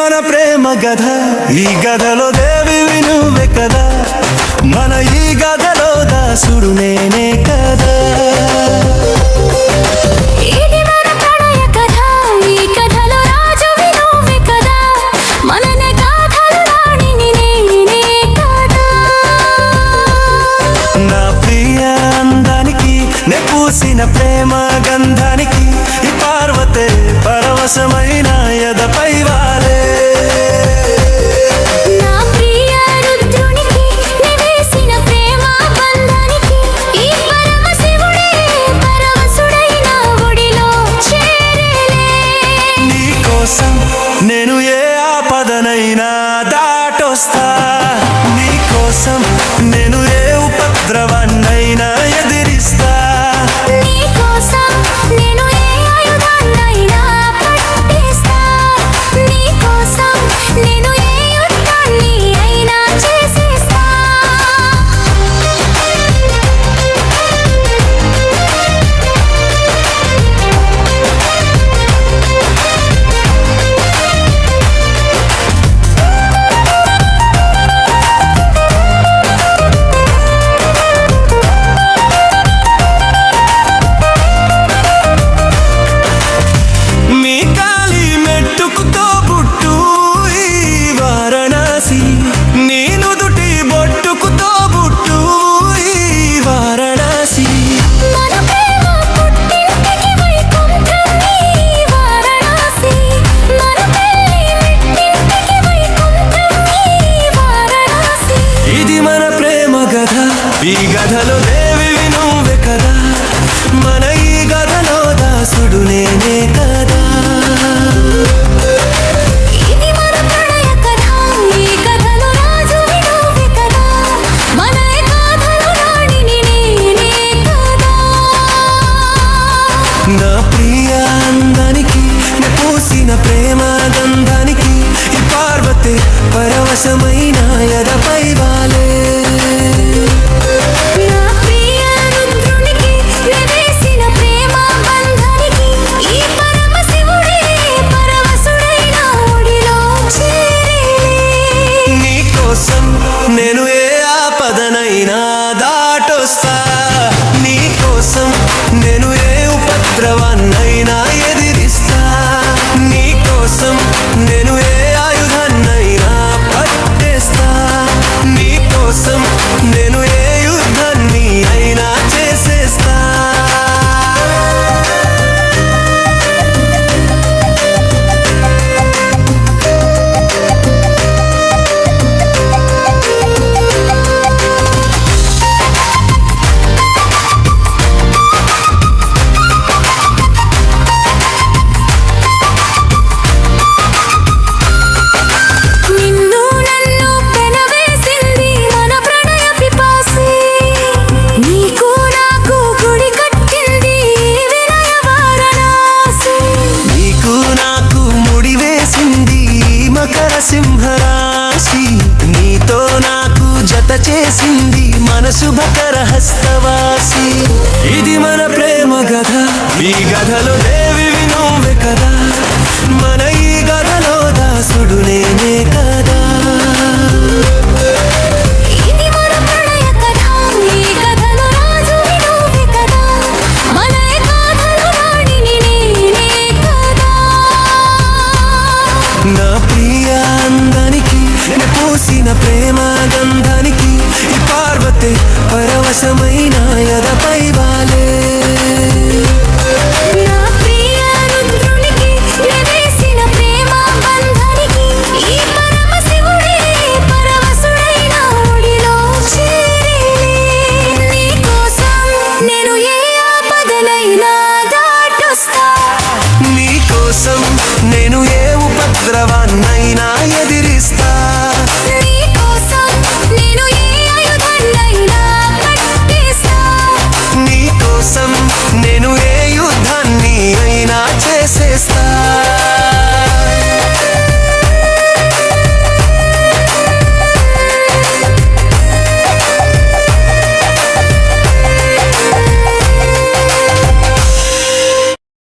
మన ప్రేమ గధ, ఈ గధలో దేవివి నువ్వే కదా, మన ఈ గధలో దాసుడు నేనే కదా. ఇది మన ప్రణయ కథ, ఈ కథలో రాజువి నువ్వే కదా, మననే గాథలు రాణిని నేనే కదా. నా ప్రియ అందానికి నే పూసిన ప్రేమ గంధానికి ఈ పార్వతే పరవశమైన ఎదపై వాలే. నా ప్రియ రుద్రునికి నే వేసిన ప్రేమ బంధానికి ఈ పరమశివుడే పరవశుడైన ఒడిలో చేరేలే. నీ కోసం నేను ఏ ఆపదనైనా దాటొస్తా, నీ కోసం నేను ఏ ఉపద్రవాన్నైనా ఎదిరిస్తా. నీ కోసం నేను ఏ ఆయుధాన్నైనా పట్టేస్తా, నీ కోసం నేను ఏ యుద్ధాన్ని అయినా చేసేస్తా. మీ కాలి మెట్టుకుతో పుట్టు ఈ వారణాసి, నీ నుదుటి బొట్టుకుతో పుట్టు ఈ వారణాసి. మన ప్రేమ పుట్టింటికి వైకుంఠం ఈ వారణాసి, మన పెళ్లి మెట్టింటికి వైకుంఠం ఈ వారణాసి. ఇది మన ప్రేమ గధ, ఈ గధలో దేవివి నువ్వే కదా, మన ఈ గధలో దాసుడు నేనే కదా. ఇది మన ప్రణయ కథ, ఈ కథలో రాజువి నువ్వే కదా, మన ఈ గాథలు రాణిని నేనే కదా. నా ప్రియ అందానికి నే పూసిన ప్రేమ గంధానికి ఈ పార్వతే పరవశమైన ఎదపై వాలే. నా ప్రియ రుద్రునికి నే వేసిన ప్రేమ బంధానికి ఈ పరమశివుడే పరవశుడైన ఒడిలో చేరేలే. నీ కోసం నేను ఏ ఆపదనైనా దాటొస్తా, నీ కోసం నేను ఏ ఉపద్రవాన్నైనా ఎదిరిస్తా. నీ కోసం నేను ఏ ఆయుధాన్నైనా పట్టేస్తా, నీ కోసం నేను ఏ యుద్ధాన్ని అయినా చేసేస్తా. నిన్ను నన్ను పెనవేసింది మన ప్రణయ పిపాసి, నీకు నాకు గుడి కట్టింది వినయ వారణాసి. నీకు నాకు ముడి వేసింది మకర సింహరాశి, నీతో నాకు జత చేసింది మనసు మకర హస్తవాసి. ఇది మన ప్రేమ గధ, ఈ గధలో దేవివి నువ్వే కదా, మన ఈ గధలో దాసుడు నేనే కదా. ఇది మన ప్రణయ కథ, ఈ కథలో రాజువి నువ్వే కదా, మన ఈ గాథలు రాణిని నేనే కదా. నా ప్రియ అందానికి నే పూసిన ప్రేమ గంధానికి ఈ పార్వతే పరవశమైన ఎదపై వాలే. నా ప్రియ రుద్రునికి నే వేసిన ప్రేమ బంధానికి ఈ పరమశివుడే పరవశుడైన ఒడిలో చేరేలే. నీ కోసం నేను ఏ ఆపదనైనా దాటొస్తా, నీ కోసం నేను ఏ ఉపద్రవాన్నైనా